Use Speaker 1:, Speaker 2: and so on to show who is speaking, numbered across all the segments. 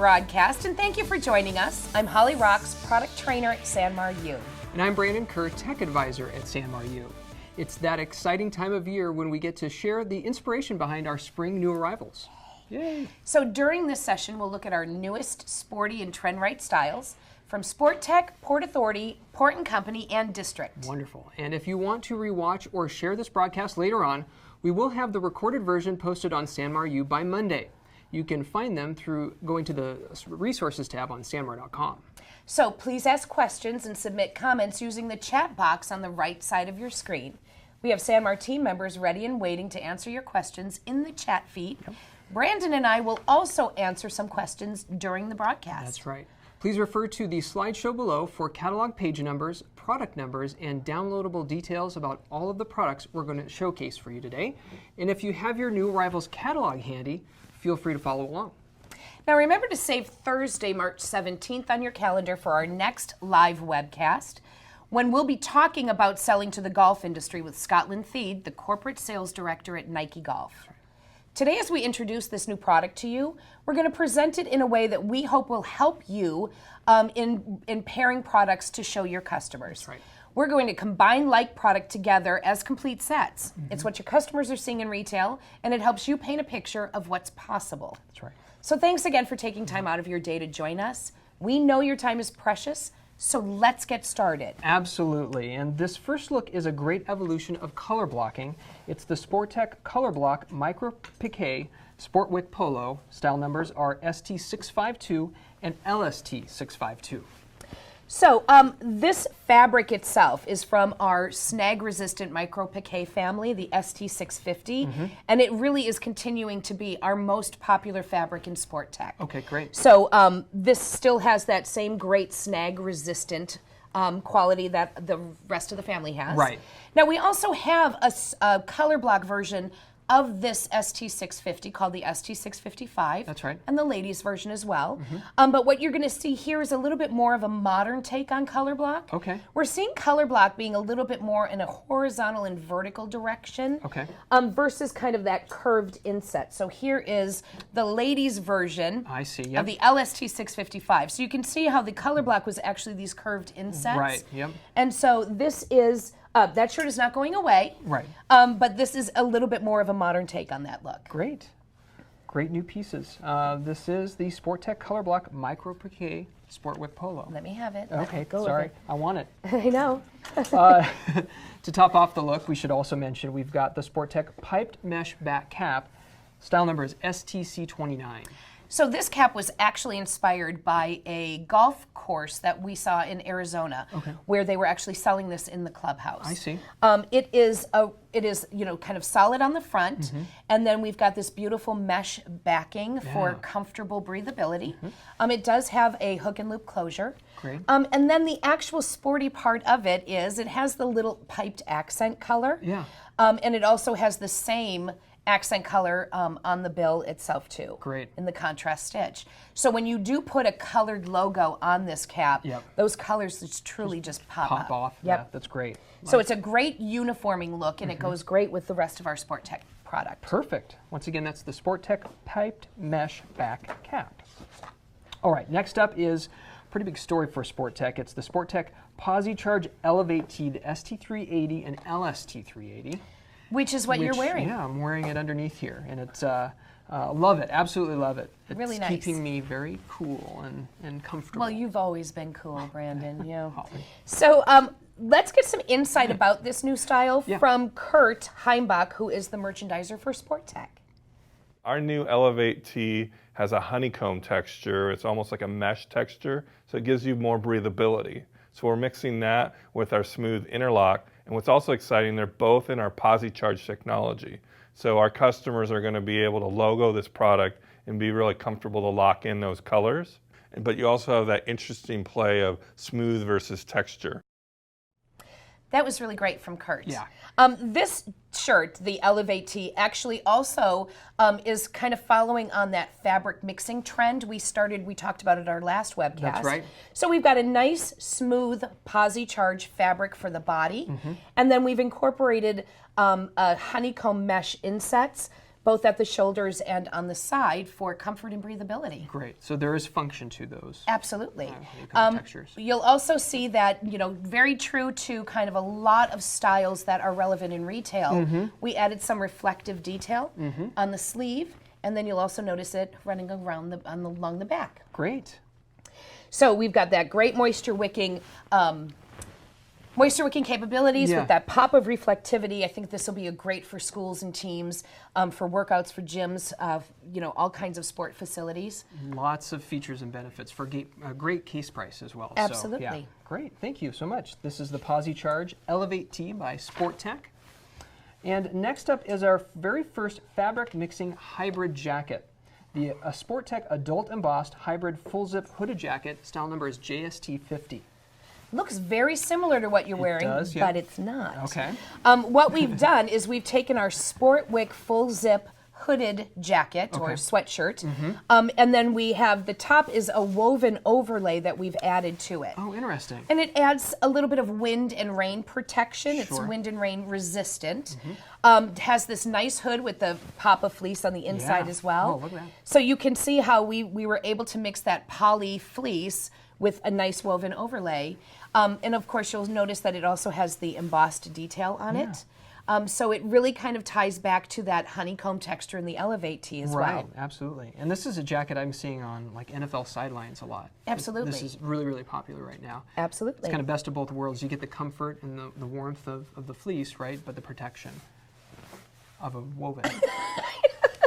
Speaker 1: broadcast, and thank you for joining us. I'm Holly Rox, product trainer at Sanmar U.
Speaker 2: And I'm Brandon Kerr, tech advisor at Sanmar U. It's that exciting time of year when we get to share the inspiration behind our spring new arrivals. Yay!
Speaker 1: So during this session, we'll look at our newest sporty and trend-right styles from Sport Tek, Port Authority, Portent Company, and District.
Speaker 2: Wonderful. And if you want to rewatch or share this broadcast later on, we will have the recorded version posted on Sanmar U by Monday. You can find them through going to the resources tab on sanmar.com.
Speaker 1: So please ask questions and submit comments using the chat box on the right side of your screen. We have Sanmar team members ready and waiting to answer your questions in the chat feed. Yep. Brandon and I will also answer some questions during the broadcast.
Speaker 2: That's right. Please refer to the slideshow below for catalog page numbers, product numbers, and downloadable details about all of the products we're going to showcase for you today. And if you have your new arrivals catalog handy, feel free to follow along.
Speaker 1: Now remember to save Thursday, March 17th on your calendar for our next live webcast, when we'll be talking about selling to the golf industry with Scotland Theed, the corporate sales director at Nike Golf. Today, as we introduce this new product to you, we're going to present it in a way that we hope will help you in pairing products to show your customers.
Speaker 2: That's right.
Speaker 1: We're going to combine like product together as complete sets. Mm-hmm. It's what your customers are seeing in retail, and it helps you paint a picture of what's possible.
Speaker 2: That's right.
Speaker 1: So thanks again for taking time out of your day to join us. We know your time is precious, so let's get started.
Speaker 2: Absolutely, and this first look is a great evolution of color blocking. It's the Sport Tek Color Block Micro Piqué Sport Wick Polo. Style numbers are ST652 and LST652.
Speaker 1: So this fabric itself is from our snag-resistant micro piqué family, the ST650, and it really is continuing to be our most popular fabric in Sport Tek.
Speaker 2: Okay, great.
Speaker 1: So this still has that same great snag-resistant quality that the rest of the family has.
Speaker 2: Right.
Speaker 1: Now we also have a color block version of this ST650 called the ST655.
Speaker 2: That's right.
Speaker 1: And the ladies version as well. But what you're going to see here is a little bit more of a modern take on color block.
Speaker 2: Okay.
Speaker 1: We're seeing color block being a little bit more in a horizontal and vertical direction.
Speaker 2: Okay.
Speaker 1: Versus kind of that curved inset. So here is the ladies version
Speaker 2: I see, yep.
Speaker 1: of the LST655. So you can see how the color block was actually these curved insets.
Speaker 2: Right, yep.
Speaker 1: And so this is that shirt is not going away.
Speaker 2: Right.
Speaker 1: But this is a little bit more of a modern take on that look.
Speaker 2: Great. Great new pieces. This is the Sport Tek Color Block Micro Piqué Sport Wick Polo.
Speaker 1: Let me have it.
Speaker 2: Okay,
Speaker 1: Go
Speaker 2: sorry.
Speaker 1: with it.
Speaker 2: I want it.
Speaker 1: I know.
Speaker 2: To top off the look, we should also mention we've got the Sport Tek Piped Mesh Back Cap. Style number is STC29.
Speaker 1: So this cap was actually inspired by a golf course that we saw in Arizona, where they were actually selling this in the clubhouse.
Speaker 2: I see.
Speaker 1: It is kind of solid on the front, and then we've got this beautiful mesh backing for comfortable breathability. It does have a hook and loop closure.
Speaker 2: Great.
Speaker 1: And then the actual sporty part of it is it has the little piped accent color.
Speaker 2: Yeah.
Speaker 1: And it also has the same accent color on the bill itself too.
Speaker 2: Great.
Speaker 1: In the contrast stitch. So when you do put a colored logo on this cap, those colors just truly just pop
Speaker 2: off.
Speaker 1: Yep.
Speaker 2: Yeah, that's great.
Speaker 1: So it's a great uniforming look, and it goes great with the rest of our Sport Tek product.
Speaker 2: Perfect. Once again, that's the Sport Tek Piped Mesh Back Cap. All right, next up is a pretty big story for Sport Tek. It's the Sport Tek Posi Charge Elevate Tee, the ST380 and LST380.
Speaker 1: Which is what you're wearing.
Speaker 2: Yeah, I'm wearing it underneath here, and it's love it, absolutely love it. It's
Speaker 1: really nice.
Speaker 2: Keeping me very cool and comfortable.
Speaker 1: Well, you've always been cool, Brandon. So let's get some insight about this new style from Kurt Heimbach, who is the merchandiser for Sport Tek.
Speaker 3: Our new Elevate Tee has a honeycomb texture. It's almost like a mesh texture, so it gives you more breathability. So we're mixing that with our smooth interlock. And what's also exciting, they're both in our Posi Charge technology. So our customers are going to be able to logo this product and be really comfortable to lock in those colors. But you also have that interesting play of smooth versus texture.
Speaker 1: That was really great from Kurt.
Speaker 2: Yeah.
Speaker 1: This shirt, the Elevate Tee, actually also is kind of following on that fabric mixing trend we talked about at our last webcast.
Speaker 2: That's right.
Speaker 1: So we've got a nice, smooth Posi Charge fabric for the body, and then we've incorporated a honeycomb mesh insets, both at the shoulders and on the side for comfort and breathability.
Speaker 2: Great. So there is function to those.
Speaker 1: Absolutely.
Speaker 2: Textures.
Speaker 1: You'll also see that, very true to kind of a lot of styles that are relevant in retail. We added some reflective detail on the sleeve, and then you'll also notice it running around along the back.
Speaker 2: Great.
Speaker 1: So we've got that great moisture wicking capabilities with that pop of reflectivity. I think this will be great for schools and teams, for workouts, for gyms, all kinds of sport facilities.
Speaker 2: Lots of features and benefits for great case price as well.
Speaker 1: Absolutely.
Speaker 2: So, yeah. Great. Thank you so much. This is the Posi Charge Elevate Tee by Sport Tek. And next up is our very first fabric mixing hybrid jacket. The Sport Tek Adult Embossed Hybrid Full Zip Hooded Jacket. Style number is JST50.
Speaker 1: Looks very similar to what you're wearing,
Speaker 2: does, yeah.
Speaker 1: but it's not.
Speaker 2: Okay.
Speaker 1: What we've done is we've taken our Sport Wick Full Zip hooded jacket or sweatshirt, and then we have the top is a woven overlay that we've added to it.
Speaker 2: Oh, interesting.
Speaker 1: And it adds a little bit of wind and rain protection. It's wind and rain resistant. Has this nice hood with the pop of fleece on the inside as well.
Speaker 2: Oh, look at that.
Speaker 1: So you can see how we were able to mix that poly fleece with a nice woven overlay. And of course, you'll notice that it also has the embossed detail on it. So it really kind of ties back to that honeycomb texture in the Elevate Tee as well.
Speaker 2: Right, absolutely. And this is a jacket I'm seeing on like NFL sidelines a lot.
Speaker 1: Absolutely.
Speaker 2: This is really, really popular right now.
Speaker 1: Absolutely.
Speaker 2: It's kind of best of both worlds. You get the comfort and the warmth of the fleece, right? But the protection of a woven.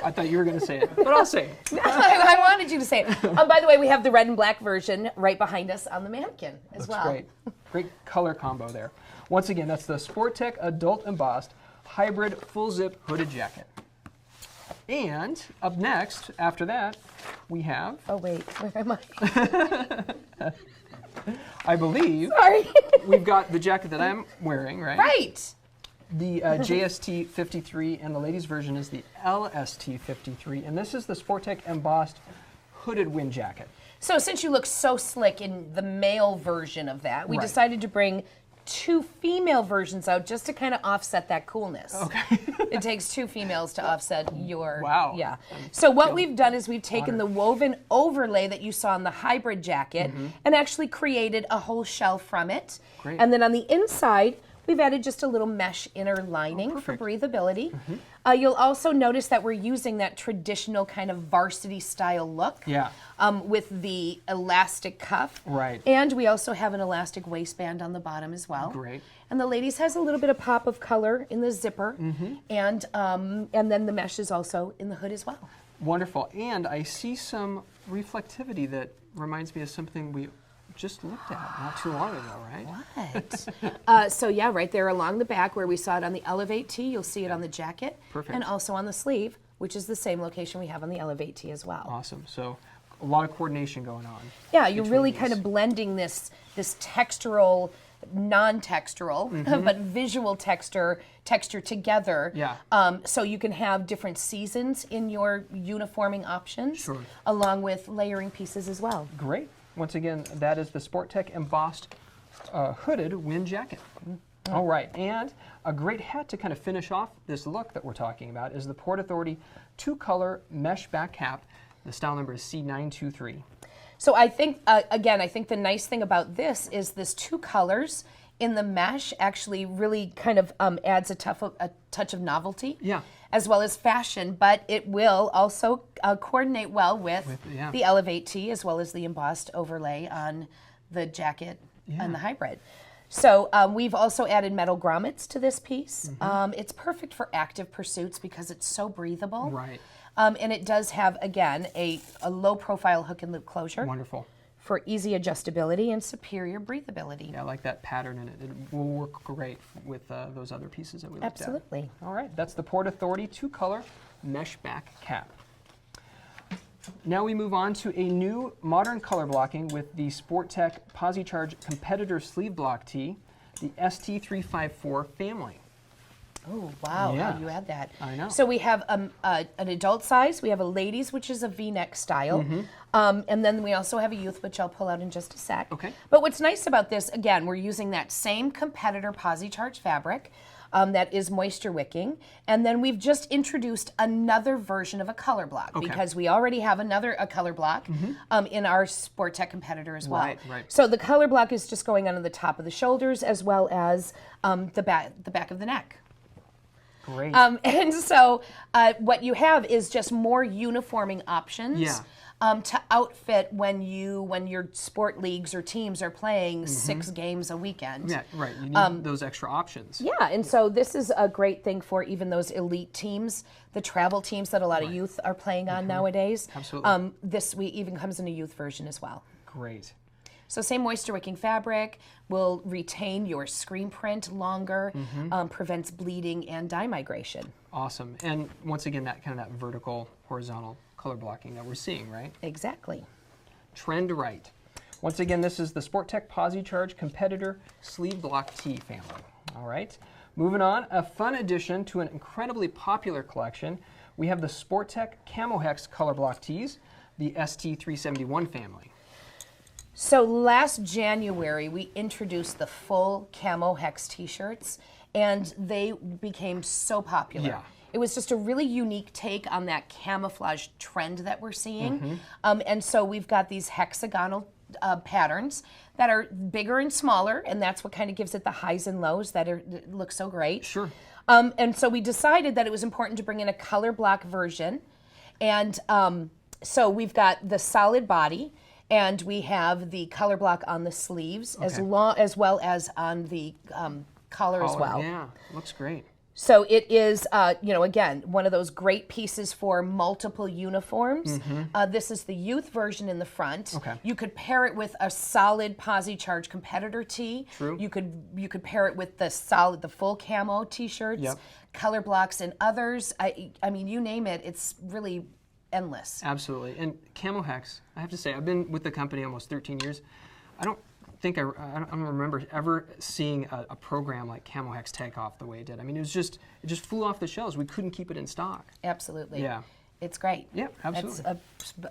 Speaker 2: I thought you were going to say it, but I'll say it.
Speaker 1: No, I wanted you to say it. By the way, we have the red and black version right behind us on the mannequin as well.
Speaker 2: Great. Great color combo there. Once again, that's the Sport Tek Adult Embossed Hybrid Full Zip Hooded Jacket. And up next, after that, we have...
Speaker 1: Oh, wait. Where am I?
Speaker 2: I believe...
Speaker 1: Sorry.
Speaker 2: We've got the jacket that I'm wearing, right?
Speaker 1: Right.
Speaker 2: The JST 53, and the ladies' version is the LST 53, and this is the Sport Tek Embossed Hooded Wind Jacket.
Speaker 1: So since you look so slick in the male version of that, we decided to bring two female versions out just to kind of offset that coolness. Okay. It takes two females to offset your...
Speaker 2: Wow.
Speaker 1: Yeah. So what we've done is we've taken the woven overlay that you saw in the hybrid jacket and actually created a whole shell from it.
Speaker 2: Great.
Speaker 1: And then on the inside, we've added just a little mesh inner lining for breathability. You'll also notice that we're using that traditional kind of varsity style look with the elastic cuff.
Speaker 2: Right.
Speaker 1: And we also have an elastic waistband on the bottom as well.
Speaker 2: Great.
Speaker 1: And the ladies has a little bit of pop of color in the zipper. And then the mesh is also in the hood as well.
Speaker 2: Wonderful. And I see some reflectivity that reminds me of something we just looked at not too long ago, right?
Speaker 1: What? So yeah, right there along the back where we saw it on the Elevate Tee, you'll see it on the jacket.
Speaker 2: Perfect.
Speaker 1: And also on the sleeve, which is the same location we have on the Elevate Tee as well.
Speaker 2: Awesome. So a lot of coordination going on.
Speaker 1: Yeah, you're really kind of blending this textural, non-textural, but visual texture together.
Speaker 2: Yeah.
Speaker 1: So you can have different seasons in your uniforming options, along with layering pieces as well.
Speaker 2: Great. Once again, that is the Sport Tek Embossed Hooded Wind Jacket. All right, and a great hat to kind of finish off this look that we're talking about is the Port Authority two-color mesh back cap. The style number is C923.
Speaker 1: So I think, again, I think the nice thing about this is this two colors in the mesh actually really kind of adds a touch of novelty.
Speaker 2: Yeah.
Speaker 1: As well as fashion, but it will also coordinate well with the Elevate Tee as well as the embossed overlay on the jacket and the hybrid. So we've also added metal grommets to this piece. It's perfect for active pursuits because it's so breathable.
Speaker 2: Right.
Speaker 1: And it does have, again, a low profile hook and loop closure.
Speaker 2: Wonderful.
Speaker 1: For easy adjustability and superior breathability.
Speaker 2: Yeah, I like that pattern in it. It will work great with those other pieces that we looked at.
Speaker 1: Absolutely.
Speaker 2: All right, that's the Port Authority two-color mesh back cap. Now we move on to a new modern color blocking with the Sport Tek Posi Charge Competitor Sleeve Block Tee, the ST354 family.
Speaker 1: Oh, wow, how do you add that?
Speaker 2: I know.
Speaker 1: So we have an adult size, we have a ladies, which is a V-neck style, and then we also have a youth, which I'll pull out in just a sec.
Speaker 2: Okay.
Speaker 1: But what's nice about this, again, we're using that same competitor Posi Charge fabric. that is moisture wicking. And then we've just introduced another version of a color block because we already have a color block in our Sport Tek competitor as well.
Speaker 2: Right.
Speaker 1: So the color block is just going on the top of the shoulders as well as the back of the neck.
Speaker 2: Great.
Speaker 1: And so what you have is just more uniforming options to outfit when your sport leagues or teams are playing 6 games a weekend.
Speaker 2: Yeah, right. You need those extra options.
Speaker 1: Yeah, and so this is a great thing for even those elite teams, the travel teams that a lot of youth are playing on nowadays.
Speaker 2: Absolutely.
Speaker 1: This even comes in a youth version as well.
Speaker 2: Great.
Speaker 1: So same moisture wicking fabric, will retain your screen print longer, prevents bleeding and dye migration.
Speaker 2: Awesome. And once again, that vertical, horizontal color blocking that we're seeing, right?
Speaker 1: Exactly.
Speaker 2: Trend right. Once again, this is the Sport Tek Posi Charge Competitor Sleeve Block Tee family. All right. Moving on, a fun addition to an incredibly popular collection, we have the Sport Tek Camo Hex Color Block Tees, the ST371 family.
Speaker 1: So last January, we introduced the full Camo Hex T-Shirts, and they became so popular.
Speaker 2: Yeah.
Speaker 1: It was just a really unique take on that camouflage trend that we're seeing. And so we've got these hexagonal patterns that are bigger and smaller, and that's what kind of gives it the highs and lows that look so great.
Speaker 2: Sure.
Speaker 1: And so we decided that it was important to bring in a color block version. And so we've got the solid body, and we have the color block on the sleeves as well as on the collar as well.
Speaker 2: Yeah, looks great.
Speaker 1: So it is, again, one of those great pieces for multiple uniforms. This is the youth version in the front.
Speaker 2: Okay.
Speaker 1: You could pair it with a solid Posi Charge competitor tee.
Speaker 2: True.
Speaker 1: You could pair it with the full camo T-shirts, color blocks, and others. I mean, you name it. It's really endless.
Speaker 2: Absolutely. And Camo Hex, I have to say, I've been with the company almost 13 years. I don't remember ever seeing a program like Camo Hex take off the way it did. I mean, it just flew off the shelves. We couldn't keep it in stock.
Speaker 1: Absolutely.
Speaker 2: Yeah.
Speaker 1: It's great.
Speaker 2: Yeah, absolutely.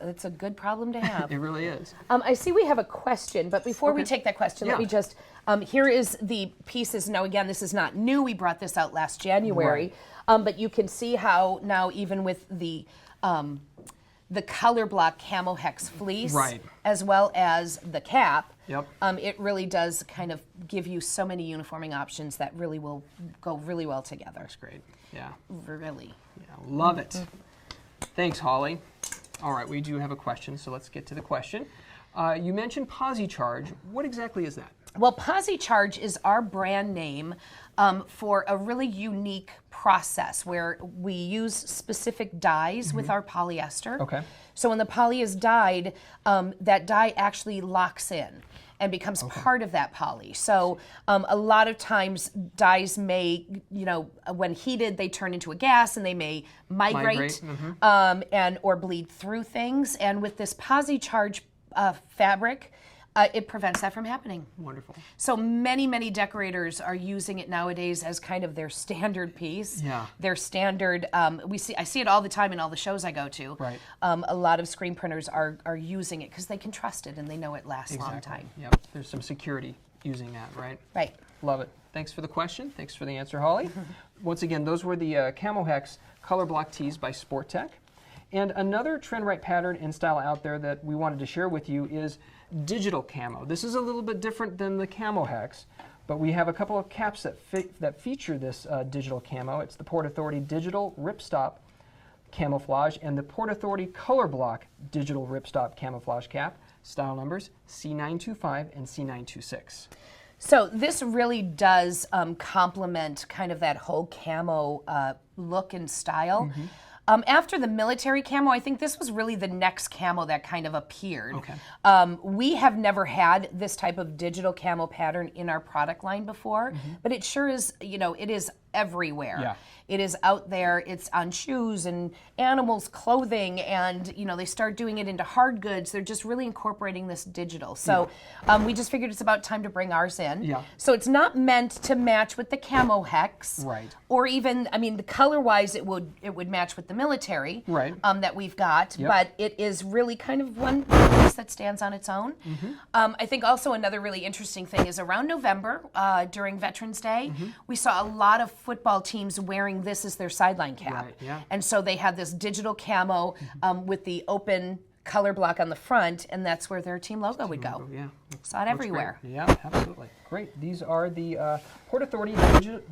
Speaker 1: It's a good problem to have.
Speaker 2: It really is.
Speaker 1: I see we have a question, but before we take that question, let me just, here is the pieces. Now, again, this is not new. We brought this out last January, but you can see how now even with the color block Camo Hex fleece, as well as the cap, it really does kind of give you so many uniforming options that really will go really well together.
Speaker 2: That's great. Yeah.
Speaker 1: Really.
Speaker 2: Yeah, love it. Thanks, Holly. All right, we do have a question, so let's get to the question. You mentioned Posi Charge. What exactly is that?
Speaker 1: Well, Posi Charge is our brand name for a really unique process where we use specific dyes with our polyester.
Speaker 2: Okay.
Speaker 1: So when the poly is dyed, that dye actually locks in and becomes part of that poly. So a lot of times dyes may, when heated, they turn into a gas and they may migrate. Or bleed through things. And with this Posi Charge fabric, it prevents that from happening.
Speaker 2: Wonderful.
Speaker 1: So many decorators are using it nowadays as kind of their standard piece.
Speaker 2: Yeah.
Speaker 1: Their standard. I see it all the time in all the shows I go to.
Speaker 2: Right.
Speaker 1: A lot of screen printers are using it because they can trust it and they know it lasts a long time.
Speaker 2: Yep. There's some security using that, right?
Speaker 1: Right.
Speaker 2: Love it. Thanks for the question. Thanks for the answer, Holly. Once again, those were the Camo Hex Color Block Tees by Sport Tek. And another trend right pattern and style out there that we wanted to share with you is digital camo. This is a little bit different than the Camo Hex, but we have a couple of caps that feature this digital camo. It's the Port Authority Digital Ripstop Camouflage and the Port Authority Color Block Digital Ripstop Camouflage Cap. Style numbers C925 and C926.
Speaker 1: So this really does complement kind of that whole camo look and style. After the military camo, I think this was really the next camo that kind of appeared.
Speaker 2: Okay.
Speaker 1: We have never had this type of digital camo pattern in our product line before, but it sure is, it is everywhere.
Speaker 2: Yeah.
Speaker 1: It is out there. It's on shoes and animals' clothing, and they start doing it into hard goods. They're just really incorporating this digital. So we just figured it's about time to bring ours in.
Speaker 2: Yeah.
Speaker 1: So it's not meant to match with the Camo Hex,
Speaker 2: right?
Speaker 1: Or even, the color-wise, it would match with the military,
Speaker 2: right?
Speaker 1: That we've got. But it is really kind of one piece that stands on its own. I think also another really interesting thing is around November during Veterans Day, we saw a lot of football teams wearing this as their sideline cap.
Speaker 2: Right, yeah.
Speaker 1: And so they have this digital camo with the open color block on the front, and that's where their team logo would go.
Speaker 2: Yeah.
Speaker 1: Saw it everywhere.
Speaker 2: Great. Yeah, absolutely. Great. These are the Port Authority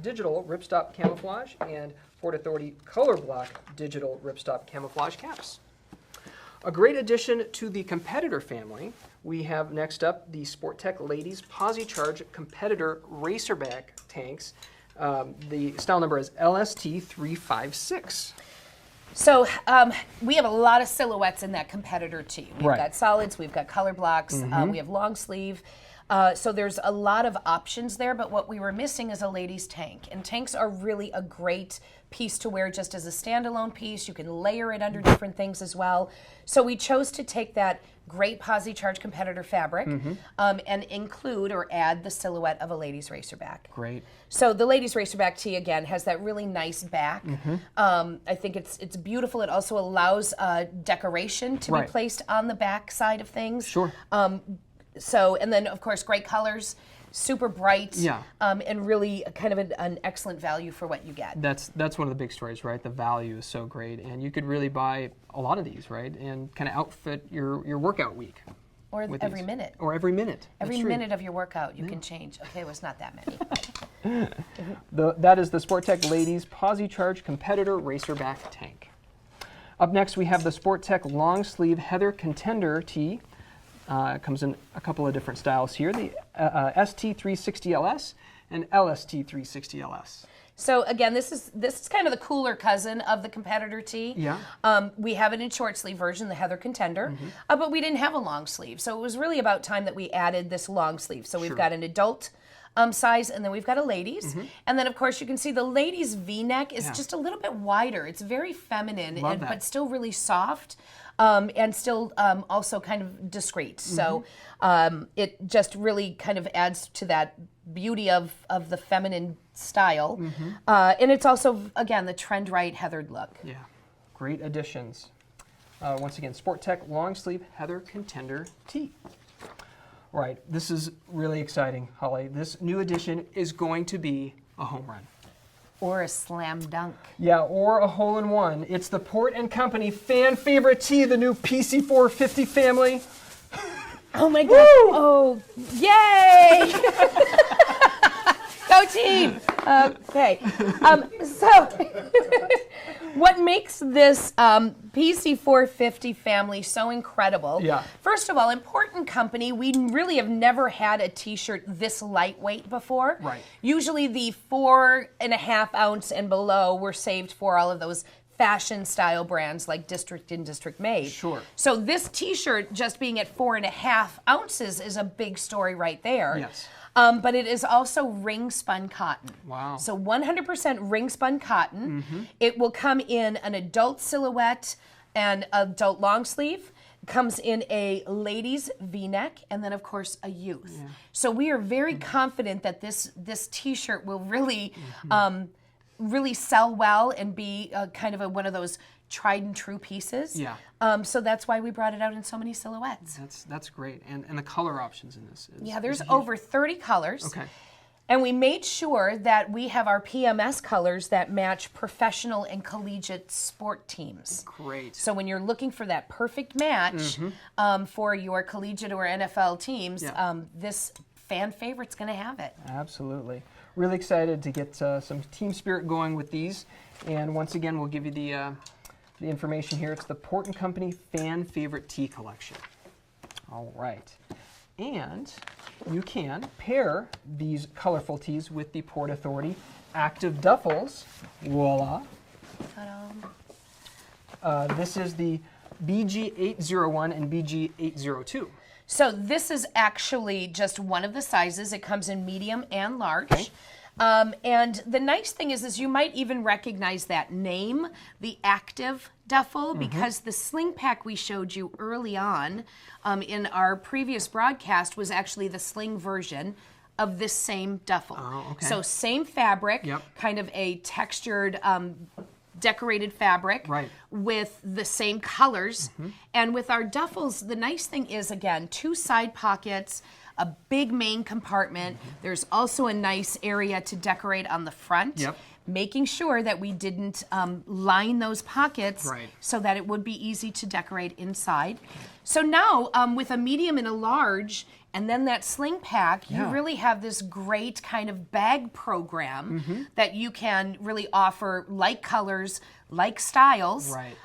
Speaker 2: digital ripstop camouflage and Port Authority color block digital ripstop camouflage caps. A great addition to the competitor family, we have next up the Sport Tek Ladies Posi Charge Competitor Racerback tanks. The style number is LST356.
Speaker 1: So we have a lot of silhouettes in that competitor tee. We've
Speaker 2: Right.
Speaker 1: got solids, we've got color blocks, we have long sleeve. So there's a lot of options there, but what we were missing is a ladies tank. And tanks are really a great piece to wear just as a standalone piece. You can layer it under different things as well. So we chose to take that great Posi Charge competitor fabric and include or add the silhouette of a ladies racerback.
Speaker 2: Great.
Speaker 1: So the ladies racerback tee again has that really nice back. I think it's beautiful. It also allows decoration to be placed on the back side of things.
Speaker 2: Sure.
Speaker 1: So, and then of course great colors, super bright,
Speaker 2: Yeah.
Speaker 1: and really kind of an excellent value for what you get.
Speaker 2: That's one of the big stories, right? The value is so great, and you could really buy a lot of these, right? And kind of outfit your workout week.
Speaker 1: Or
Speaker 2: with
Speaker 1: every
Speaker 2: these.
Speaker 1: minute.
Speaker 2: Or every minute.
Speaker 1: Every
Speaker 2: That's true.
Speaker 1: minute of your workout you can change. Okay, it was not that many.
Speaker 2: That is the Sport Tek Ladies Posi Charge Competitor Racerback tank. Up next, we have the Sport Tek long sleeve Heather Contender tee. It comes in a couple of different styles here, the ST360LS and LST360LS.
Speaker 1: So again, this is kind of the cooler cousin of the competitor tee.
Speaker 2: Yeah.
Speaker 1: We have it in short sleeve version, the Heather Contender, but we didn't have a long sleeve. So it was really about time that we added this long sleeve. So we've got an adult size, and then we've got a ladies. And then of course you can see the ladies V-neck is just a little bit wider. It's very feminine, but still really soft. And still also kind of discreet. So it just really kind of adds to that beauty of the feminine style. And it's also, again, the trend right heathered look.
Speaker 2: Yeah, great additions. Once again, Sport Tek long sleeve Heather Contender tee. Right, this is really exciting, Holly. This new addition is going to be a home run.
Speaker 1: Or a slam dunk.
Speaker 2: Yeah, or a hole-in-one. It's the Portent Company fan favorite tee, the new PC450 family.
Speaker 1: Oh my God! Oh, yay! Go team! Okay. So, what makes this PC450 family so incredible?
Speaker 2: Yeah.
Speaker 1: First of all, Important Company, we really have never had a T-shirt this lightweight before.
Speaker 2: Right.
Speaker 1: Usually the 4.5 ounce and below were saved for all of those fashion style brands like District and District Made.
Speaker 2: Sure.
Speaker 1: So this T-shirt just being at 4.5 ounces is a big story right there.
Speaker 2: Yes.
Speaker 1: But it is also ring spun cotton.
Speaker 2: Wow.
Speaker 1: So 100% ring spun cotton. It will come in an adult silhouette and adult long sleeve. Comes in a ladies V-neck, and then of course a youth. Yeah. So we are very confident that this T-shirt will really really sell well and be kind of one of those tried and true pieces.
Speaker 2: Yeah.
Speaker 1: So that's why we brought it out in so many silhouettes.
Speaker 2: That's great, and the color options in this.
Speaker 1: There's over 30 colors.
Speaker 2: Okay.
Speaker 1: And we made sure that we have our PMS colors that match professional and collegiate sport teams.
Speaker 2: Great.
Speaker 1: So when you're looking for that perfect match for your collegiate or NFL teams, this fan favorite's going to have it.
Speaker 2: Absolutely. Really excited to get some team spirit going with these. And once again, we'll give you the information here. It's the Portent Company Fan Favorite Tee Collection. All right. And you can pair these colorful tees with the Port Authority Active Duffels. Voila. This is the BG801 and BG802.
Speaker 1: So this is actually just one of the sizes. It comes in medium and large.
Speaker 2: Okay.
Speaker 1: And the nice thing is you might even recognize that name, the Active Duffel, because the sling pack we showed you early on in our previous broadcast was actually the sling version of this same duffel.
Speaker 2: Oh, okay.
Speaker 1: So same fabric, kind of a textured decorated fabric with the same colors. And with our duffels, the nice thing is, again, 2 side pockets, a big main compartment. There's also a nice area to decorate on the front. making sure that we didn't line those pockets
Speaker 2: Right.
Speaker 1: so that it would be easy to decorate inside. So now with a medium and a large, and then that sling pack, you
Speaker 2: Yeah.
Speaker 1: really have this great kind of bag program that you can really offer like colors, like styles,
Speaker 2: Right.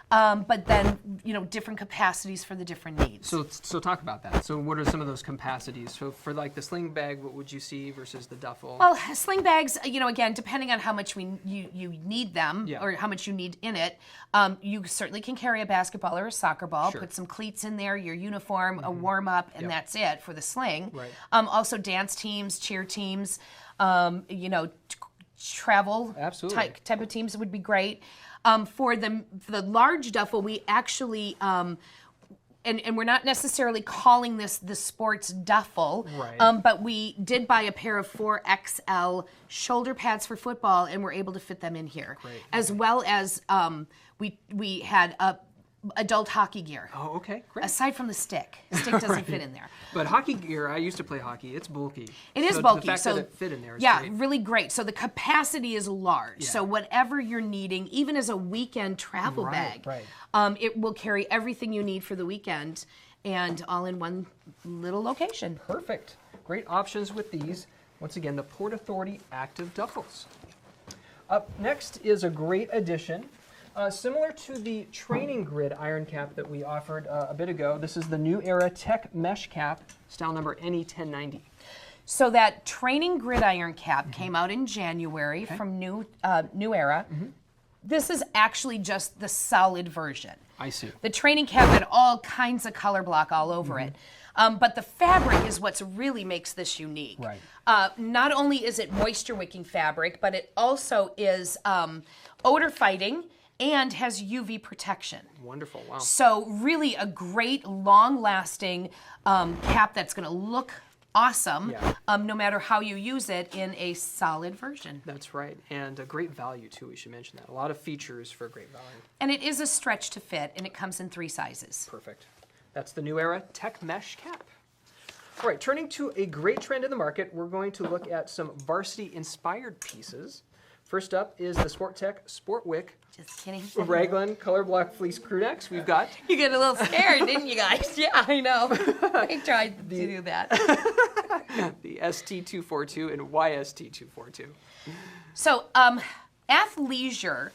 Speaker 1: but then different capacities for the different needs.
Speaker 2: So talk about that. So what are some of those capacities? So for like the sling bag, what would you see versus the duffel?
Speaker 1: Well, sling bags, again, depending on how much you need them
Speaker 2: Yeah.
Speaker 1: or how much you need in it, you certainly can carry a basketball or a soccer ball,
Speaker 2: Sure.
Speaker 1: put some cleats in there, your uniform, a warm up, and that's it for the sling.
Speaker 2: Right.
Speaker 1: Also, dance teams, cheer teams, travel
Speaker 2: Absolutely.
Speaker 1: type of teams would be great. For the large duffel, we actually. And we're not necessarily calling this the sports duffel,
Speaker 2: Right.
Speaker 1: but we did buy a pair of 4XL shoulder pads for football, and we're able to fit them in here.
Speaker 2: Great.
Speaker 1: As well as we had adult hockey gear.
Speaker 2: Oh, okay, great.
Speaker 1: Aside from the stick doesn't
Speaker 2: Right.
Speaker 1: fit in there.
Speaker 2: But hockey gear, I used to play hockey. It's bulky.
Speaker 1: It is
Speaker 2: So
Speaker 1: bulky,
Speaker 2: The fact
Speaker 1: so
Speaker 2: that it fit in there is
Speaker 1: yeah,
Speaker 2: great.
Speaker 1: really great. So the capacity is large.
Speaker 2: Yeah.
Speaker 1: So whatever you're needing, even as a weekend travel
Speaker 2: Right,
Speaker 1: bag,
Speaker 2: right.
Speaker 1: it will carry everything you need for the weekend, and all in one little location.
Speaker 2: Perfect. Great options with these. Once again, the Port Authority Active Duffels. Up next is a great addition. Similar to the training grid iron cap that we offered a bit ago, this is the New Era Tech Mesh Cap, style number NE1090.
Speaker 1: So that training gridiron cap came out in January from New Era. This is actually just the solid version.
Speaker 2: I see.
Speaker 1: The training cap had all kinds of color block all over it. But the fabric is what really makes this unique.
Speaker 2: Right.
Speaker 1: Not only is it moisture wicking fabric, but it also is odor fighting and has UV protection.
Speaker 2: Wonderful. Wow.
Speaker 1: So really a great long-lasting cap that's going to look awesome no matter how you use it in a solid version.
Speaker 2: That's right. And a great value, too. We should mention that. A lot of features for a great value.
Speaker 1: And it is a stretch to fit, and it comes in 3 sizes.
Speaker 2: Perfect. That's the New Era Tech Mesh Cap. All right, turning to a great trend in the market, we're going to look at some varsity-inspired pieces. First up is the Sport Tek Sport Wick
Speaker 1: Just kidding.
Speaker 2: Raglan Color Block Fleece Crew Necks. We've got
Speaker 1: You get a little scared, didn't you guys? Yeah, I know. I tried to do that.
Speaker 2: the ST242 and YST242.
Speaker 1: So, athleisure,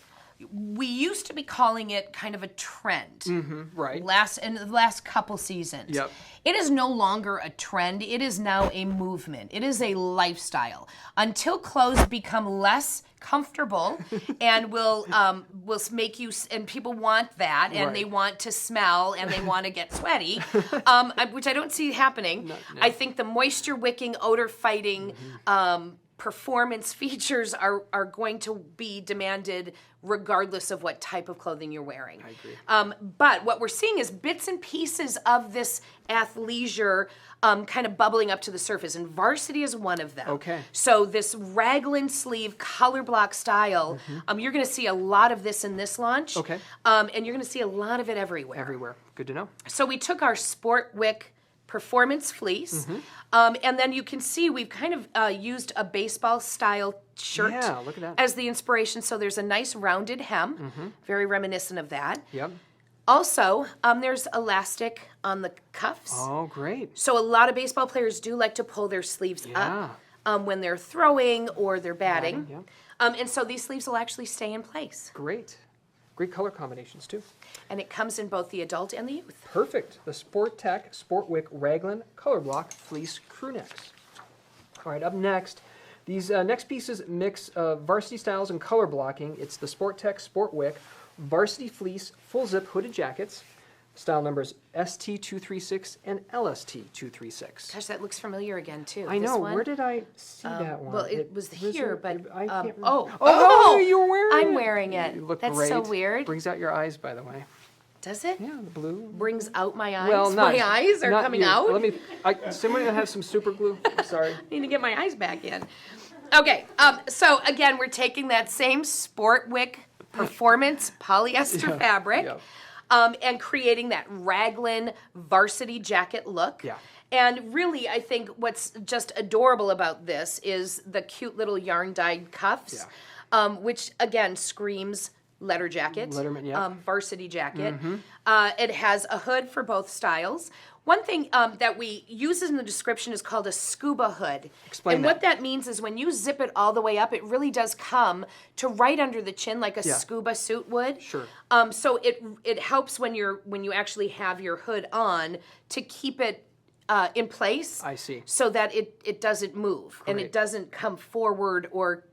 Speaker 1: we used to be calling it kind of a trend.
Speaker 2: Right.
Speaker 1: In the last couple seasons.
Speaker 2: Yep.
Speaker 1: It is no longer a trend. It is now a movement. It is a lifestyle. Until clothes become less comfortable and will make you, and people want that, and
Speaker 2: Right.
Speaker 1: they want to smell, and they want to get sweaty, which I don't see happening.
Speaker 2: No.
Speaker 1: I think the moisture wicking, odor fighting, performance features are going to be demanded regardless of what type of clothing you're wearing.
Speaker 2: I agree.
Speaker 1: But what we're seeing is bits and pieces of this athleisure kind of bubbling up to the surface, and varsity is one of them.
Speaker 2: Okay.
Speaker 1: So this raglan sleeve color block style, you're going to see a lot of this in this launch.
Speaker 2: Okay.
Speaker 1: And you're going to see a lot of it everywhere.
Speaker 2: Everywhere. Good to know.
Speaker 1: So we took our Sport Wick performance fleece, and then you can see we've kind of used a baseball style shirt
Speaker 2: Yeah, look at that.
Speaker 1: as the inspiration. So there's a nice rounded hem, very reminiscent of that.
Speaker 2: Yep.
Speaker 1: Also, there's elastic on the cuffs.
Speaker 2: Oh, great.
Speaker 1: So a lot of baseball players do like to pull their sleeves up when they're throwing or they're batting. And so these sleeves will actually stay in place.
Speaker 2: Great. Great color combinations, too.
Speaker 1: And it comes in both the adult and the youth.
Speaker 2: Perfect. The Sport Tek Sport Wick Raglan Color Block Fleece Crew Necks. All right, up next, these next pieces mix varsity styles and color blocking. It's the Sport Tek Sport Wick Varsity Fleece Full Zip Hooded Jackets, style numbers ST236 and LST236.
Speaker 1: Gosh, that looks familiar again, too.
Speaker 2: I
Speaker 1: This
Speaker 2: know.
Speaker 1: one.
Speaker 2: Where did I see that one?
Speaker 1: Well, it was here, but
Speaker 2: I can't remember.
Speaker 1: oh,
Speaker 2: you were wearing it.
Speaker 1: I'm wearing it.
Speaker 2: You look
Speaker 1: That's
Speaker 2: great.
Speaker 1: so weird.
Speaker 2: Brings out your eyes, by the way.
Speaker 1: Does it?
Speaker 2: Yeah, the blue.
Speaker 1: Brings out my eyes.
Speaker 2: Well, not,
Speaker 1: my eyes are
Speaker 2: not
Speaker 1: coming
Speaker 2: you.
Speaker 1: out.
Speaker 2: Let me. Somebody have some super glue. Sorry.
Speaker 1: I need to get my eyes back in. Okay, so again, we're taking that same Sport Wick performance polyester fabric and creating that raglan varsity jacket look.
Speaker 2: Yeah.
Speaker 1: And really, I think what's just adorable about this is the cute little yarn dyed cuffs. which again screams letter jacket,
Speaker 2: Letterman, yeah.
Speaker 1: varsity jacket. It has a hood for both styles. One thing that we use in the description is called a scuba hood.
Speaker 2: Explain
Speaker 1: and
Speaker 2: that.
Speaker 1: what that means is when you zip it all the way up, it really does come to right under the chin like a scuba suit would.
Speaker 2: Sure.
Speaker 1: So it helps when you actually have your hood on to keep it in place.
Speaker 2: I see.
Speaker 1: So that it doesn't move and
Speaker 2: Great.
Speaker 1: it doesn't come forward or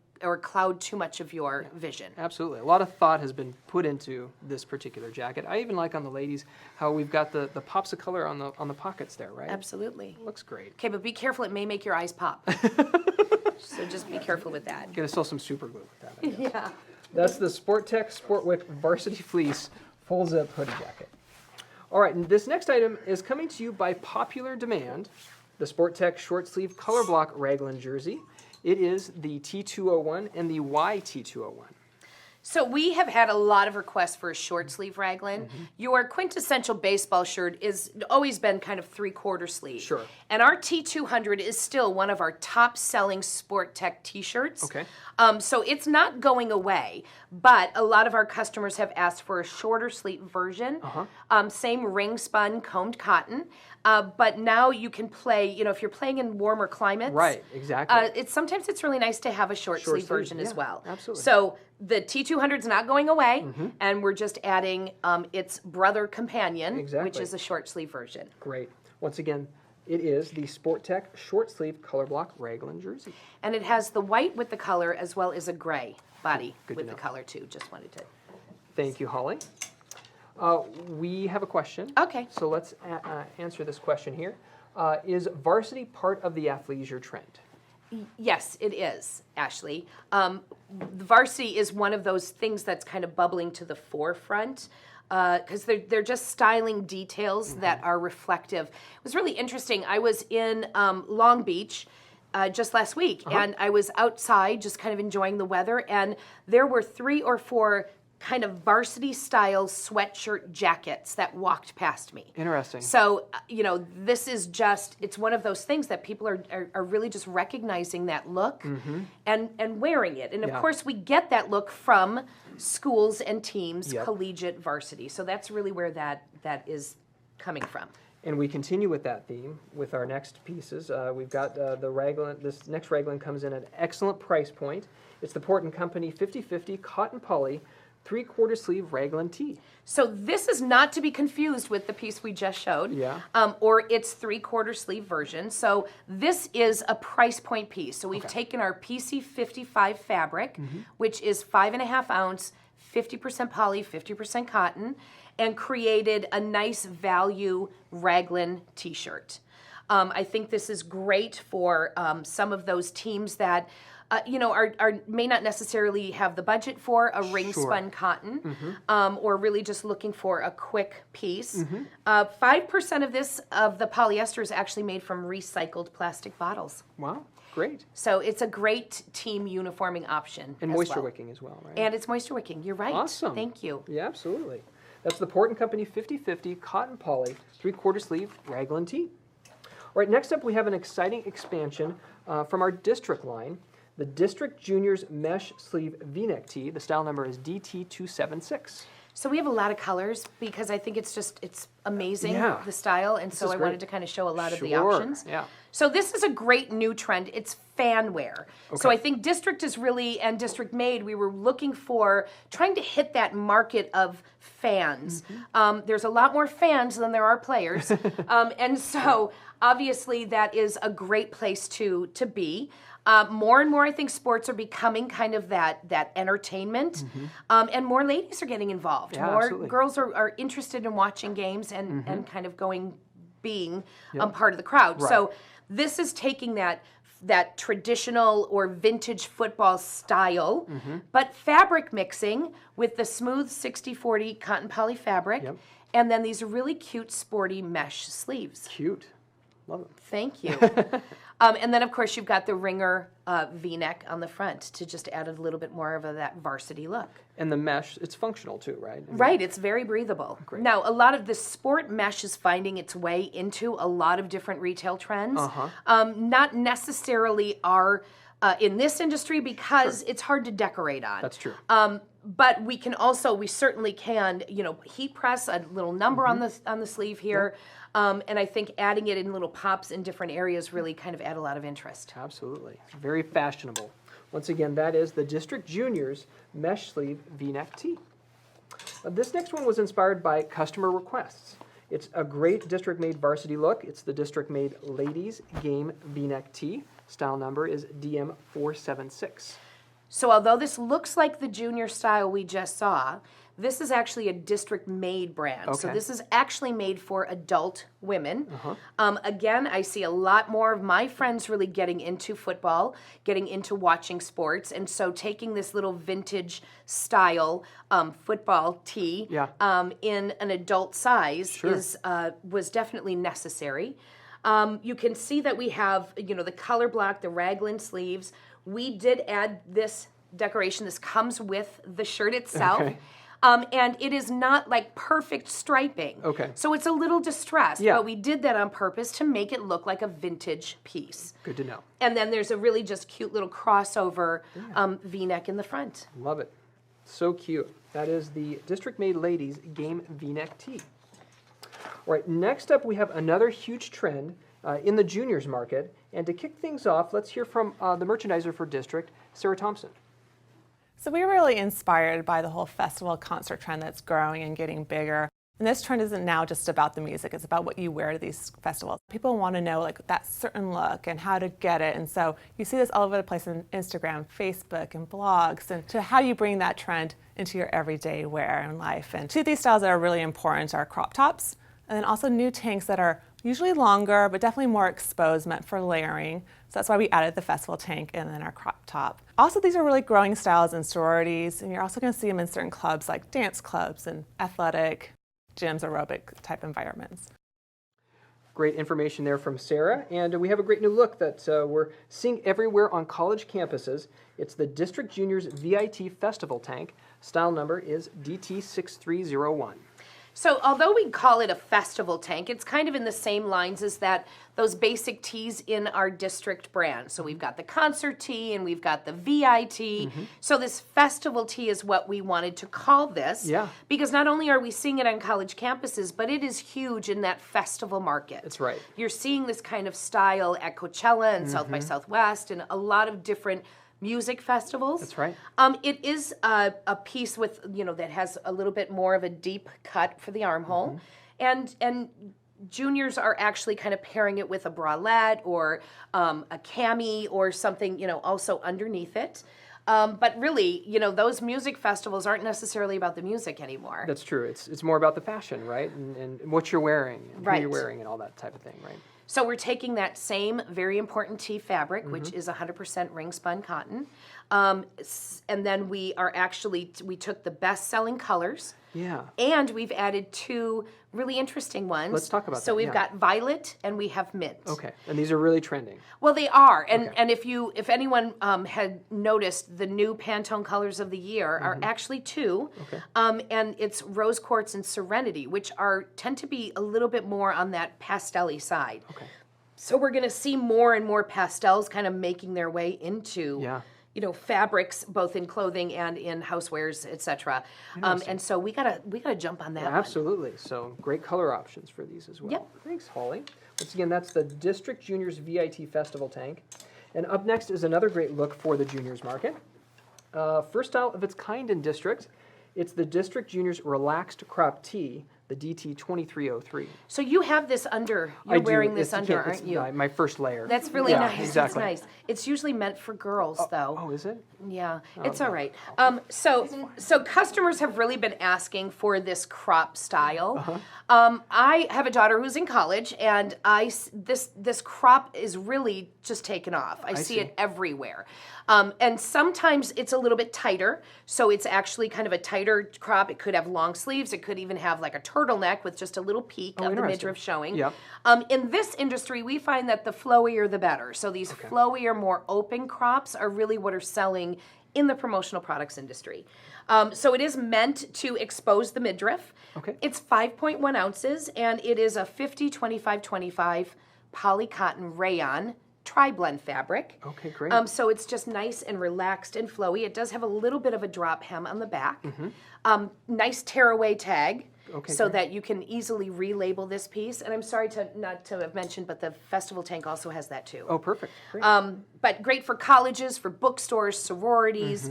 Speaker 1: cloud too much of your vision.
Speaker 2: Absolutely. A lot of thought has been put into this particular jacket. I even like on the ladies how we've got the pops of color on the pockets there, right?
Speaker 1: Absolutely.
Speaker 2: Looks great.
Speaker 1: Okay, but be careful. It may make your eyes pop. So just be careful with that.
Speaker 2: Gonna sell some super glue with that, I guess.
Speaker 1: Yeah.
Speaker 2: That's the Sport Tek Sportwick Varsity Fleece Full Zip Hoodie Jacket. All right, and this next item is coming to you by popular demand, the Sport Tek Short Sleeve Color Block Raglan Jersey. It is the T201 and the YT201.
Speaker 1: So we have had a lot of requests for a short sleeve raglan. Your quintessential baseball shirt is always been kind of 3/4 sleeve.
Speaker 2: Sure.
Speaker 1: And our T200 is still one of our top selling Sport Tek T-shirts.
Speaker 2: Okay.
Speaker 1: So it's not going away, but a lot of our customers have asked for a shorter sleeve version. Same ring spun combed cotton. But now you can play, if you're playing in warmer climates.
Speaker 2: Right, exactly.
Speaker 1: Sometimes it's really nice to have a short sleeve version as
Speaker 2: yeah,
Speaker 1: well.
Speaker 2: absolutely.
Speaker 1: So the T200 is not going away, and we're just adding its brother companion, which
Speaker 2: Exactly.
Speaker 1: is a short sleeve version.
Speaker 2: Great. Once again, it is the Sport Tek Short Sleeve Color Block Raglan Jersey.
Speaker 1: And it has the white with the color as well as a gray body
Speaker 2: Good to
Speaker 1: with the
Speaker 2: know.
Speaker 1: color too. Just wanted to.
Speaker 2: Thank you, Holly. We have a question.
Speaker 1: Okay.
Speaker 2: So let's answer this question here. Is varsity part of the athleisure trend?
Speaker 1: Yes, it is, Ashley. The varsity is one of those things that's kind of bubbling to the forefront because they're just styling details that are reflective. It was really interesting. I was in Long Beach just last week, and I was outside just kind of enjoying the weather, and there were 3 or 4 kind of varsity style sweatshirt jackets that walked past me.
Speaker 2: Interesting.
Speaker 1: So, this is it's one of those things that people are really just recognizing that look and wearing it. And of
Speaker 2: Yeah.
Speaker 1: course, we get that look from schools and teams,
Speaker 2: Yep.
Speaker 1: collegiate varsity. So that's really where that is coming from.
Speaker 2: And we continue with that theme with our next pieces. We've got the Raglan. This next Raglan comes in at an excellent price point. It's the Portent Company 50/50 Cotton Poly 3/4 sleeve Raglan tee.
Speaker 1: So this is not to be confused with the piece we just showed,
Speaker 2: Yeah.
Speaker 1: Or its 3/4 sleeve version. So this is a price point piece. So we've taken our PC 55 fabric, which is 5.5 ounce, 50% poly, 50% cotton, and created a nice value Raglan t-shirt. I think this is great for some of those teams that may not necessarily have the budget for a ring spun cotton, or really just looking for a quick piece. 5% of the polyester is actually made from recycled plastic bottles.
Speaker 2: Wow, great.
Speaker 1: So it's a great team uniforming option.
Speaker 2: And
Speaker 1: as
Speaker 2: moisture
Speaker 1: well.
Speaker 2: wicking as well, right?
Speaker 1: And it's moisture wicking. You're right.
Speaker 2: Awesome.
Speaker 1: Thank you.
Speaker 2: Yeah, absolutely. That's the Portent Company 50/50 Cotton Poly 3/4 sleeve Raglan tee. All right, next up we have an exciting expansion from our District line. The District Juniors Mesh Sleeve V-neck tee. The style number is DT276.
Speaker 1: So we have a lot of colors because I think it's amazing,
Speaker 2: Yeah.
Speaker 1: the style, and so
Speaker 2: is
Speaker 1: I
Speaker 2: great.
Speaker 1: wanted to kind of show a lot of the
Speaker 2: Sure,
Speaker 1: options.
Speaker 2: yeah.
Speaker 1: So this is a great new trend. It's fan wear. So I think District is really, and District Made, we were looking for, trying to hit that market of fans. There's a lot more fans than there are players. And so obviously that is a great place to be. More and more, I think sports are becoming kind of that entertainment, and more ladies are getting involved.
Speaker 2: Yeah,
Speaker 1: More
Speaker 2: absolutely.
Speaker 1: girls are interested in watching games and kind of being part of the crowd.
Speaker 2: Right.
Speaker 1: So this is taking that traditional or vintage football style, but fabric mixing with the smooth 60/40 cotton poly fabric, and then these really cute sporty mesh sleeves.
Speaker 2: Cute. Love them.
Speaker 1: Thank you. And then, of course, you've got the ringer V-neck on the front to just add a little bit more of that varsity look.
Speaker 2: And the mesh, it's functional too, right? I mean,
Speaker 1: Right, it's very breathable.
Speaker 2: Great.
Speaker 1: Now, a lot of the sport mesh is finding its way into a lot of different retail trends. Not necessarily our in this industry because it's hard to decorate on.
Speaker 2: That's true.
Speaker 1: But we certainly can, heat press a little number on the sleeve here. And I think adding it in little pops in different areas really kind of add a lot of interest.
Speaker 2: Absolutely. Very fashionable. Once again, that is the District Juniors Mesh Sleeve V-Neck Tee. This next one was inspired by customer requests. It's a great district-made varsity look. It's the district-made Ladies Game V-Neck Tee. Style number is DM476.
Speaker 1: So although this looks like the junior style we just saw, this is actually a district-made brand. So this is actually made for adult women. Again, I see a lot more of my friends really getting into football, getting into watching sports, and so taking this little vintage style football tee in an adult size was definitely necessary. You can see that we have, the color block, the raglan sleeves. We did add this decoration. This comes with the shirt itself. And it is not like perfect striping. So it's a little distressed, but we did that on purpose to make it look like a vintage piece.
Speaker 2: Good to know.
Speaker 1: And then there's a really just cute little crossover V-neck in the front.
Speaker 2: Love it. So cute. That is the district-made Ladies Game V-Neck Tee. All right, next up we have another huge trend in the juniors market. And to kick things off, let's hear from the merchandiser for district, Sarah Thompson.
Speaker 4: So we were really inspired by the whole festival concert trend that's growing and getting bigger. And this trend isn't now just about the music, it's about what you wear to these festivals. People want to know like that certain look and how to get it. And so you see this all over the place on Instagram, Facebook, and blogs, and to how you bring that trend into your everyday wear and life. And two of these styles that are really important are crop tops, and then also new tanks that are usually longer, but definitely more exposed, meant for layering. So that's why we added the festival tank and then our crop top. Also, these are really growing styles in sororities, and you're also going to see them in certain clubs like dance clubs and athletic gyms, aerobic type environments.
Speaker 2: Great information there from Sarah, and we have a great new look that we're seeing everywhere on college campuses. It's the District Juniors VIT Festival Tank. Style number is DT6301.
Speaker 1: So although we call it a festival tank, it's kind of in the same lines as those basic tees in our district brand. So we've got the concert tee and we've got the VIT. So this festival tee is what we wanted to call this. Because not only are we seeing it on college campuses, but it is huge in that festival market.
Speaker 2: That's right.
Speaker 1: You're seeing this kind of style at Coachella and South by Southwest and a lot of different music festivals.
Speaker 2: That's right.
Speaker 1: It is a piece with, that has a little bit more of a deep cut for the armhole. And juniors are actually kind of pairing it with a bralette or a cami or something, also underneath it. But really, those music festivals aren't necessarily about the music anymore.
Speaker 2: That's true. It's more about the fashion, right? And what you're wearing and who you're wearing and all that type of thing, right?
Speaker 1: So we're taking that same very important tee fabric, which is 100% ring spun cotton, and then we took the best-selling colors, and we've added two really interesting ones.
Speaker 2: Let's talk about that.
Speaker 1: So we've got violet and we have mint.
Speaker 2: Okay, and these are really trending.
Speaker 1: Well, they are, and if anyone had noticed, the new Pantone colors of the year are actually two, and it's rose quartz and serenity, which tend to be a little bit more on that pastel-y side. So we're going to see more and more pastels kind of making their way into fabrics, both in clothing and in housewares, etc. And so we gotta jump on that.
Speaker 2: Absolutely. So great color options for these as well. Thanks, Holly. Once again, that's the District Juniors VIT Festival Tank. And up next is another great look for the juniors market. First style of its kind in district. It's the District Juniors Relaxed Crop Tee, the DT2303.
Speaker 1: So you have this under, you're wearing this under, aren't you?
Speaker 2: My first layer.
Speaker 1: That's really nice.
Speaker 2: Exactly.
Speaker 1: That's nice. It's usually meant for girls, though.
Speaker 2: Oh, is it?
Speaker 1: Yeah, it's all right. So customers have really been asking for this crop style. I have a daughter who's in college, and this crop is really just taken off. I see it everywhere. And sometimes it's a little bit tighter, so it's actually kind of a tighter crop. It could have long sleeves. It could even have like a turtleneck with just a little peak of the midriff showing. In this industry, we find that the flowier the better. So these flowier, more open crops are really what are selling in the promotional products industry. So it is meant to expose the midriff. It's 5.1 ounces, and it is a 50-25-25 poly cotton rayon tri-blend fabric.
Speaker 2: Okay, great.
Speaker 1: So it's just nice and relaxed and flowy. It does have a little bit of a drop hem on the back. Nice tearaway tag.
Speaker 2: Okay,
Speaker 1: so
Speaker 2: great.
Speaker 1: that you can easily relabel this piece. And I'm sorry not to have mentioned, but the festival tank also has that too.
Speaker 2: Oh, perfect. Great.
Speaker 1: But great for colleges, for bookstores, sororities,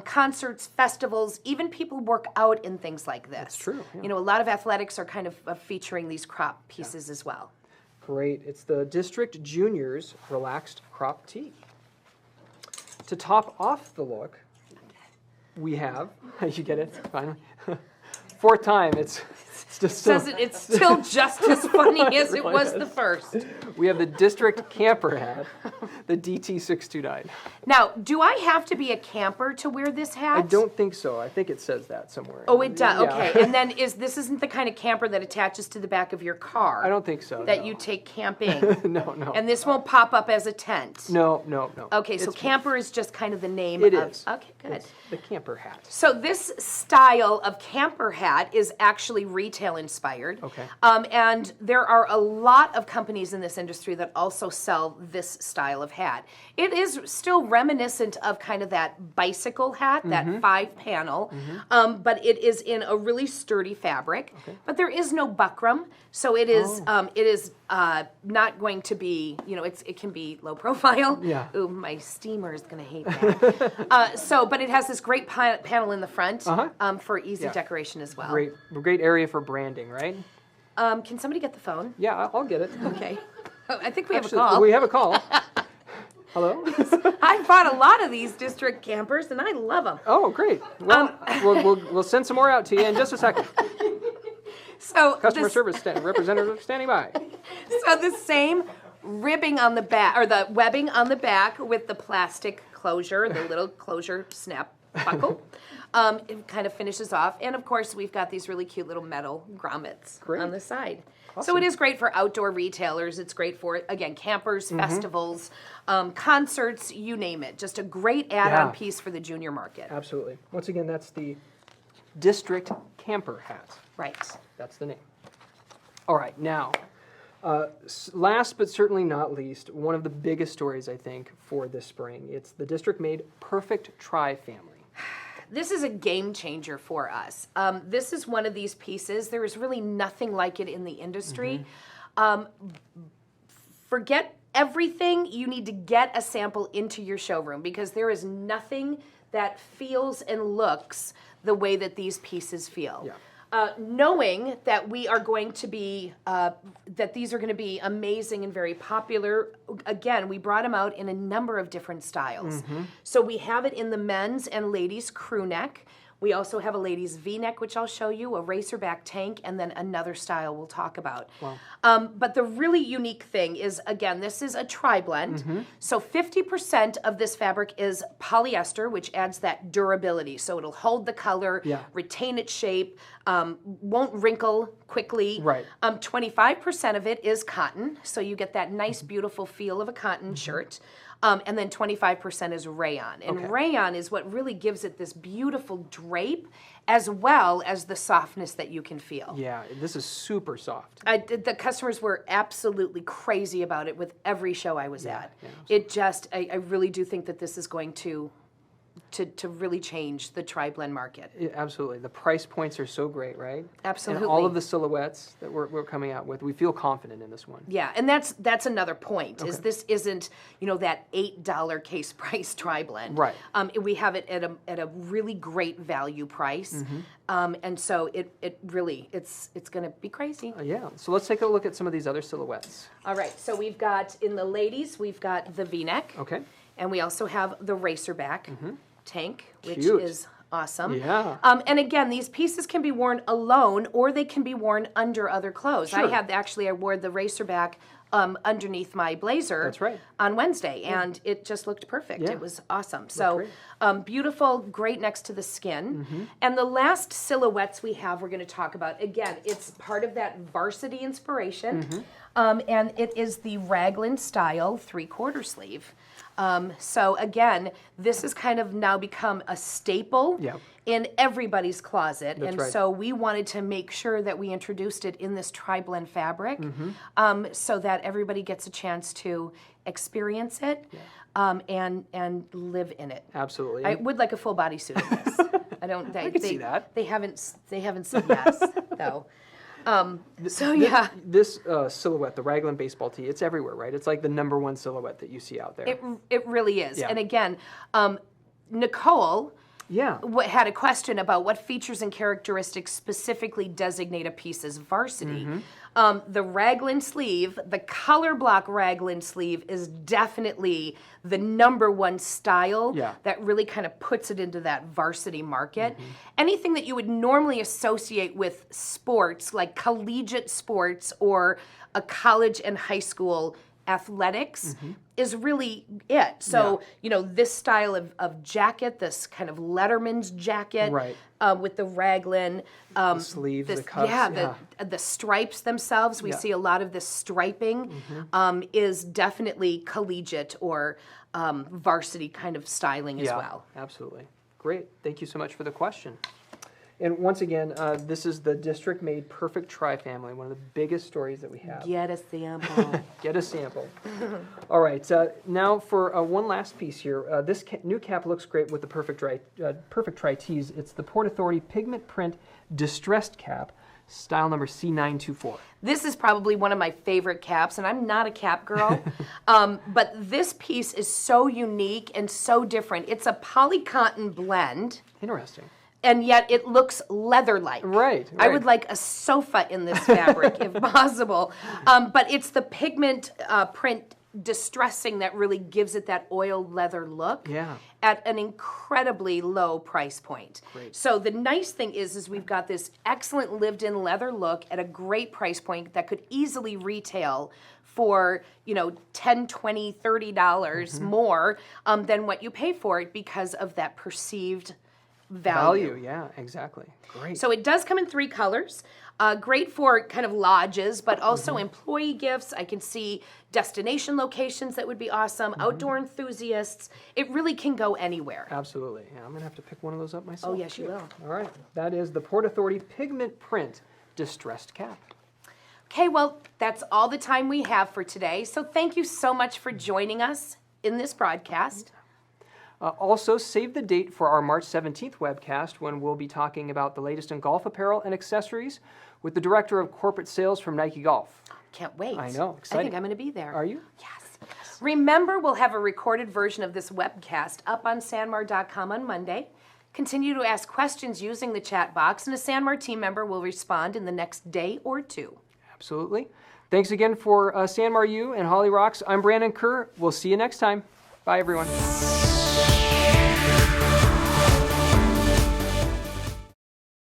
Speaker 1: concerts, festivals, even people work out in things like this.
Speaker 2: That's true, yeah.
Speaker 1: You know, a lot of athletics are kind of featuring these crop pieces as well.
Speaker 2: Great. It's the District Juniors Relaxed Crop Tee. To top off the look, we have, you get it, finally? Fourth time, it's just so,
Speaker 1: It's still just as funny as it
Speaker 2: really
Speaker 1: was
Speaker 2: is.
Speaker 1: the first.
Speaker 2: We have the District Camper hat, the DT629.
Speaker 1: Now, do I have to be a camper to wear this hat?
Speaker 2: I don't think so. I think it says that somewhere.
Speaker 1: Oh, it does.
Speaker 2: Yeah.
Speaker 1: Okay, and then this isn't the kind of camper that attaches to the back of your car.
Speaker 2: I don't think so.
Speaker 1: That
Speaker 2: no.
Speaker 1: you take camping.
Speaker 2: No.
Speaker 1: And this won't pop up as a tent.
Speaker 2: No.
Speaker 1: Okay, so
Speaker 2: It's-
Speaker 1: camper is just kind of the name
Speaker 2: It
Speaker 1: of.
Speaker 2: is.
Speaker 1: Okay, good.
Speaker 2: It's the camper hat.
Speaker 1: So this style of camper hat is actually retail inspired.
Speaker 2: Okay.
Speaker 1: And there are a lot of companies in this industry that also sell this style of hat. It is still reminiscent of kind of that bicycle hat, that 5-panel, but it is in a really sturdy fabric.
Speaker 2: Okay.
Speaker 1: But there is no buckram, so it is not going to be, you know, it can be low profile.
Speaker 2: Yeah.
Speaker 1: Ooh, my steamer is going to hate that. But it has this great panel in the front for easy
Speaker 2: Yeah.
Speaker 1: decoration as well.
Speaker 2: Great area for branding, right?
Speaker 1: Can somebody get the phone?
Speaker 2: Yeah, I'll get it.
Speaker 1: Okay. Oh, I think we have
Speaker 2: Actually,
Speaker 1: a call.
Speaker 2: we have a call. Hello?
Speaker 1: I bought a lot of these district campers, and I love them.
Speaker 2: Oh, great. Well, we'll send some more out to you in just a second.
Speaker 1: So
Speaker 2: Customer service representative standing by.
Speaker 1: So the same ribbing on the back, or the webbing on the back with the plastic closure, the little closure snap buckle. It kind of finishes off. And of course, we've got these really cute little metal grommets
Speaker 2: Great.
Speaker 1: on the side. So
Speaker 2: Awesome.
Speaker 1: it is great for outdoor retailers. It's great for, again, campers, festivals, concerts, you name it. Just a great add-on
Speaker 2: Yeah.
Speaker 1: piece for the junior market.
Speaker 2: Absolutely. Once again, that's the District Camper hat.
Speaker 1: Right.
Speaker 2: That's the name. All right, now, last but certainly not least, one of the biggest stories, I think, for this spring. It's the district-made Perfect Tri-family.
Speaker 1: This is a game changer for us. This is one of these pieces. There is really nothing like it in the industry. Forget everything. You need to get a sample into your showroom because there is nothing that feels and looks the way that these pieces feel.
Speaker 2: Yeah.
Speaker 1: Knowing that we are going to be, that these are going to be amazing and very popular, again, we brought them out in a number of different styles. So we have it in the men's and ladies' crew neck. We also have a ladies' V-neck, which I'll show you, a racerback tank, and then another style we'll talk about.
Speaker 2: Wow.
Speaker 1: But the really unique thing is, again, this is a tri-blend. So 50% of this fabric is polyester, which adds that durability. So it'll hold the color,
Speaker 2: Yeah.
Speaker 1: retain its shape, won't wrinkle quickly.
Speaker 2: Right.
Speaker 1: 25% of it is cotton, so you get that nice, beautiful feel of a cotton shirt. And then 25% is rayon. And
Speaker 2: Okay.
Speaker 1: rayon is what really gives it this beautiful drape as well as the softness that you can feel.
Speaker 2: Yeah, this is super soft.
Speaker 1: The customers were absolutely crazy about it with every show I was at.
Speaker 2: yeah.
Speaker 1: It just, I really do think that this is going to really change the tri-blend market.
Speaker 2: Yeah, absolutely. The price points are so great, right?
Speaker 1: Absolutely.
Speaker 2: And all of the silhouettes that we're coming out with, we feel confident in this one.
Speaker 1: Yeah, and that's another point, is this isn't, that $8 case price tri-blend.
Speaker 2: Right.
Speaker 1: We have it at a really great value price. And so it really, it's going to be crazy.
Speaker 2: Yeah, so let's take a look at some of these other silhouettes.
Speaker 1: All right, so we've got, in the ladies, we've got the V-neck.
Speaker 2: Okay.
Speaker 1: And we also have the racerback tank, which
Speaker 2: Cute.
Speaker 1: is awesome.
Speaker 2: Yeah.
Speaker 1: And again, these pieces can be worn alone or they can be worn under other clothes.
Speaker 2: Sure.
Speaker 1: I wore the racerback underneath my blazer.
Speaker 2: That's right.
Speaker 1: On Wednesday, and it just looked perfect.
Speaker 2: Yeah.
Speaker 1: It was awesome. So
Speaker 2: great.
Speaker 1: beautiful, great next to the skin. And the last silhouettes we have, we're going to talk about. Again, it's part of that varsity inspiration, and it is the Raglan style 3/4 sleeve. So again, this has kind of now become a staple
Speaker 2: Yep.
Speaker 1: in everybody's closet.
Speaker 2: That's
Speaker 1: and
Speaker 2: right.
Speaker 1: so we wanted to make sure that we introduced it in this tri-blend fabric so that that everybody gets a chance to experience it and live in it.
Speaker 2: Absolutely.
Speaker 1: I would like a full bodysuit of this. I don't.
Speaker 2: I could see that.
Speaker 1: They haven't said yes though. So yeah,
Speaker 2: this silhouette, the Raglan Baseball Tee, it's everywhere, right? It's like the #1 silhouette that you see out there.
Speaker 1: it really is.
Speaker 2: Yeah.
Speaker 1: And again, Nicole.
Speaker 2: Yeah.
Speaker 1: Had a question about what features and characteristics specifically designate a piece as varsity. The raglan sleeve, the color block raglan sleeve, is definitely the #1 style that really kind of puts it into that varsity market. Anything that you would normally associate with sports, like collegiate sports or a college and high school athletics, is really it. So, you know, this style of jacket, this kind of Letterman's jacket with the raglan.
Speaker 2: The sleeves, the cuffs.
Speaker 1: The stripes themselves. We see a lot of this striping is definitely collegiate or varsity kind of styling as well.
Speaker 2: Absolutely. Great. Thank you so much for the question. And once again, this is the district-made Perfect Tri family, one of the biggest stories that we have.
Speaker 1: Get a sample.
Speaker 2: Get a sample. All right, now for one last piece here. This new cap looks great with the Perfect Tri tees. It's the Port Authority Pigment Print Distressed Cap, style number C924.
Speaker 1: This is probably one of my favorite caps, and I'm not a cap girl, but this piece is so unique and so different. It's a poly-cotton blend.
Speaker 2: Interesting.
Speaker 1: And yet it looks leather-like.
Speaker 2: Right.
Speaker 1: I would like a sofa in this fabric if possible. But it's the pigment print distressing that really gives it that oil leather look at an incredibly low price point.
Speaker 2: Great.
Speaker 1: So the nice thing is we've got this excellent lived-in leather look at a great price point that could easily retail for, you know, $10, $20, $30 more than what you pay for it because of that perceived value.
Speaker 2: Yeah, exactly. Great.
Speaker 1: So it does come in 3 colors. Great for kind of lodges, but also employee gifts. I can see destination locations that would be awesome. Outdoor enthusiasts. It really can go anywhere.
Speaker 2: Absolutely. Yeah, I'm going to have to pick one of those up myself.
Speaker 1: Oh, yes, you will.
Speaker 2: All right. That is the Port Authority Pigment Print Distressed Cap.
Speaker 1: Okay, well, that's all the time we have for today. So thank you so much for joining us in this broadcast.
Speaker 2: Also, save the date for our March 17th webcast when we'll be talking about the latest in golf apparel and accessories with the Director of Corporate Sales from Nike Golf.
Speaker 1: Can't wait.
Speaker 2: I know.
Speaker 1: I
Speaker 2: Exciting.
Speaker 1: think I'm going to be there.
Speaker 2: Are you?
Speaker 1: Yes. Remember, we'll have a recorded version of this webcast up on sanmar.com on Monday. Continue to ask questions using the chat box, and a Sanmar team member will respond in the next day or 2.
Speaker 2: Absolutely. Thanks again for Sanmar U and Holly Rox. I'm Brandon Kerr. We'll see you next time. Bye, everyone.